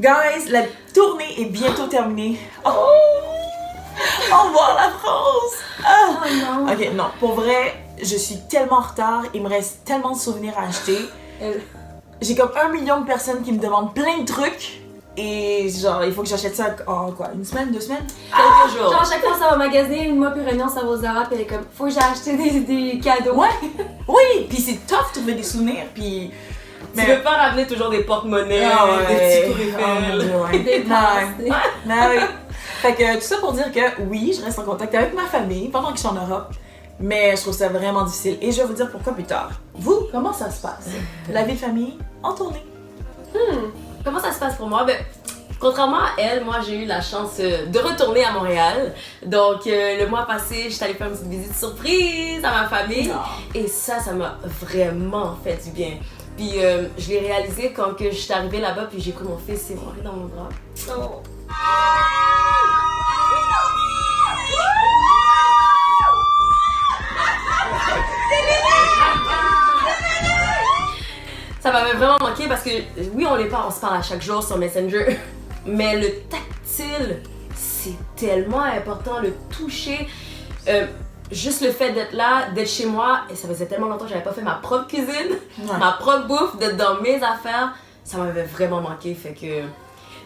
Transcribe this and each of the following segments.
Guys, la tournée est bientôt terminée. Oh! Au revoir la France! Ah. Oh non! Ok, non, pour vrai, je suis tellement en retard, il me reste tellement de souvenirs à acheter. J'ai comme 1 million de personnes qui me demandent plein de trucs. Et genre, il faut que j'achète ça en quoi? 1 semaine, 2 semaines? Quelques jours. Genre, chaque fois, ça va magasiner, moi puis Réunion, ça va aux Zara, puis elle est comme, faut que j'ai acheté des cadeaux. Ouais! Oui! Puis c'est tough de trouver des souvenirs, puis... Tu veux pas ramener toujours des porte-monnaies, Ah ouais. des petits tours Oh mon Eiffel. Dieu, ouais. Des passes. Ouais. Ben oui. Fait que tout ça pour dire que oui, je reste en contact avec ma famille pendant que je suis en Europe, mais je trouve ça vraiment difficile. Et je vais vous dire pourquoi plus tard. Vous, comment ça se passe? La vie de famille en tournée? Comment ça se passe pour moi? Ben, contrairement à elle, moi j'ai eu la chance de retourner à Montréal. Donc le mois passé, j'étais allée faire une petite visite surprise à ma famille. Et ça m'a vraiment fait du bien. Puis je l'ai réalisé quand que j'étais arrivée là-bas, puis j'ai pris mon fils et mon dans mon bras. Oh. Ça m'avait vraiment manqué parce que oui, on se parle à chaque jour sur Messenger, mais le tactile, c'est tellement important, le toucher. Juste le fait d'être là, d'être chez moi, et ça faisait tellement longtemps que j'avais pas fait ma propre cuisine, ma propre bouffe, d'être dans mes affaires, ça m'avait vraiment manqué. Fait que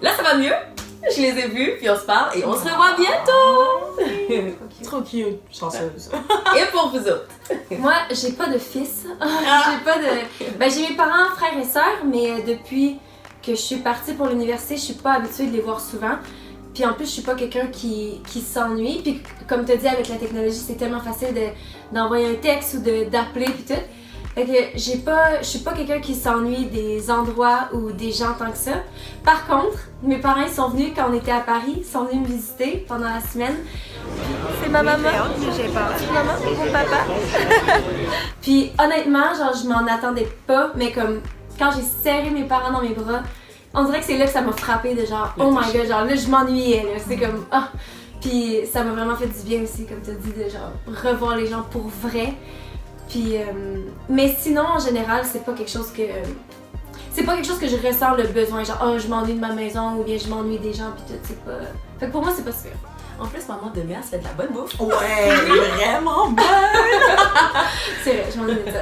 là, ça va mieux. Je les ai vus, puis on se parle et on se revoit bientôt. Trop cute, chanceuse. Et pour vous autres? Moi, j'ai pas de fils. J'ai pas de. Ben, j'ai mes parents, frères et sœurs, mais depuis que je suis partie pour l'université, je suis pas habituée de les voir souvent. Puis en plus, je suis pas quelqu'un qui s'ennuie. Puis comme tu as dit, avec la technologie, c'est tellement facile d'envoyer un texte ou d'appeler puis tout. Fait que je suis pas quelqu'un qui s'ennuie des endroits ou des gens tant que ça. Par contre, mes parents ils sont venus quand on était à Paris, ils sont venus me visiter pendant la semaine. C'est ma maman. J'ai peur. Maman, mon papa. Puis honnêtement, genre je m'en attendais pas, mais comme quand j'ai serré mes parents dans mes bras, on dirait que c'est là que ça m'a frappé de genre oh my god, genre là je m'ennuyais là, c'est comme ah. Puis ça m'a vraiment fait du bien aussi, comme tu as dit, de genre revoir les gens pour vrai. Puis, mais sinon, en général, c'est pas quelque chose que je ressens le besoin, genre oh je m'ennuie de ma maison ou bien je m'ennuie des gens puis tout, c'est pas. Fait que pour moi c'est pas sûr. En plus, maman de mère, ça fait de la bonne bouffe. Ouais, vraiment bonne! C'est vrai, je m'ennuie de ça.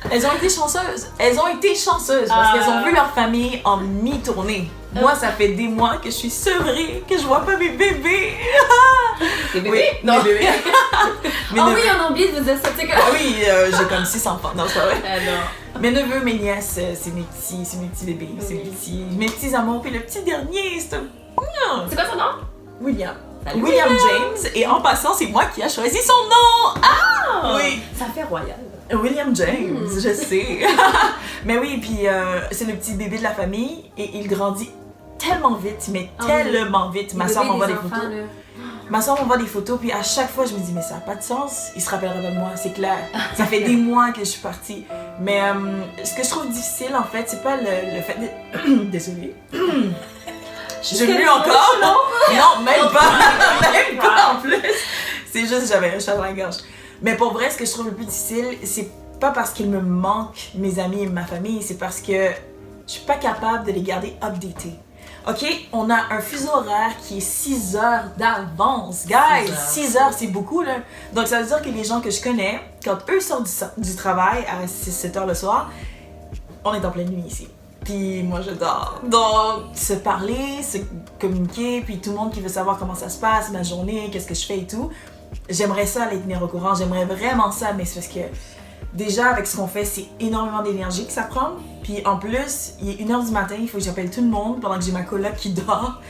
Elles ont été chanceuses. Elles ont été chanceuses parce qu'elles ont vu leur famille en mi-tournée. Moi, ça fait des mois que je suis sevrée, que je vois pas mes bébés. Tes bébés? Oui, Non. mes bébés. Mes Oh neveux. oui, on a oublié de vous dire ça, tu sais Ah oui, j'ai comme 6 enfants. Non, c'est pas vrai. Ah non. Mes neveux, mes nièces, c'est mes petits bébés. C'est mes petits amours. Puis le petit dernier, c'est un... C'est quoi son nom? William. Salut, William James. Et en passant, c'est moi qui a choisi son nom. Ah! Oui. Ça fait royal. William James, je sais. Mais oui, puis c'est le petit bébé de la famille et il grandit tellement vite, mais tellement vite. Ma soeur m'envoie des photos. Ma soeur m'envoie des photos, puis à chaque fois, je me dis, mais ça n'a pas de sens. Il se rappellera pas de moi, c'est clair. Ça fait des mois que je suis partie. Mais ce que je trouve difficile, en fait, c'est pas le fait de... Désolée. Je l'ai encore, non? Non, même pas. Même pas en plus. C'est juste que j'avais un chat dans la gorge. Mais pour vrai, ce que je trouve le plus difficile, c'est pas parce qu'il me manque mes amis et ma famille, c'est parce que je suis pas capable de les garder updatés. Ok, on a un fuseau horaire qui est 6 heures d'avance. Guys, 6 heures, c'est beaucoup là. Donc ça veut dire que les gens que je connais, quand eux sortent du travail à 6-7 heures le soir, on est en pleine nuit ici. Puis moi je dors. Donc se parler, se communiquer, puis tout le monde qui veut savoir comment ça se passe, ma journée, qu'est-ce que je fais et tout. J'aimerais ça les tenir au courant, j'aimerais vraiment ça, mais c'est parce que déjà avec ce qu'on fait, c'est énormément d'énergie que ça prend. Puis en plus, il est 1h du matin, il faut que j'appelle tout le monde pendant que j'ai ma coloc qui dort.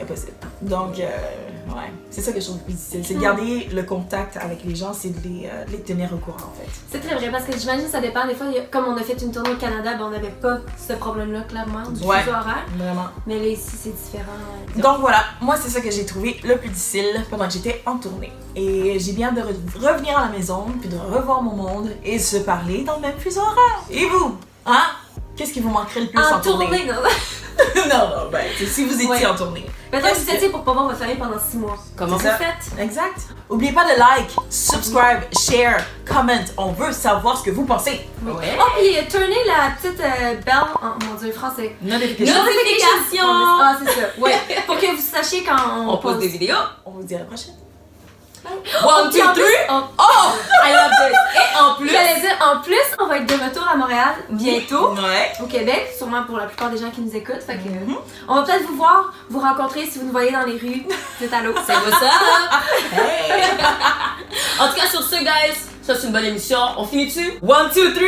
Impossible. Donc, ouais, c'est ça que je trouve le plus difficile. C'est de garder le contact avec les gens, c'est de les tenir au courant en fait. C'est très vrai parce que j'imagine que ça dépend. Des fois, comme on a fait une tournée au Canada, ben on n'avait pas ce problème-là clairement du fuseau horaire. Vraiment. Mais là ici, c'est différent. Donc voilà, moi c'est ça que j'ai trouvé le plus difficile pendant que j'étais en tournée. Et j'ai bien de revenir à la maison, puis de revoir mon monde et de se parler dans le même fuseau horaire. Et vous? Hein? Qu'est-ce qui vous manquerait le plus en tournée? Non? Non, ben, si vous étiez en tournée. Peut-être que vous étiez pour pas voir votre famille pendant 6 mois. Comment vous faites? Exact. Oubliez pas de like, subscribe, share, comment. On veut savoir ce que vous pensez. Ouais. Oh, puis tournez la petite belle, oh mon dieu, français. Notification. Notification. Ah, c'est ça. Ouais. Pour que vous sachiez quand On pose des vidéos. On vous dit à la prochaine. 1, 2, 3. Oh, Oh! I love this! Et en plus, j'allais dire, en plus, on va être de retour à Montréal bientôt. Ouais. Au Québec, sûrement pour la plupart des gens qui nous écoutent. Fait que, on va peut-être vous voir, vous rencontrer si vous nous voyez dans les rues. Vous êtes à l'eau. c'est quoi ça? Hey. En tout cas, sur ce, guys, ça c'est une bonne émission. On finit dessus? 1, 2, 3.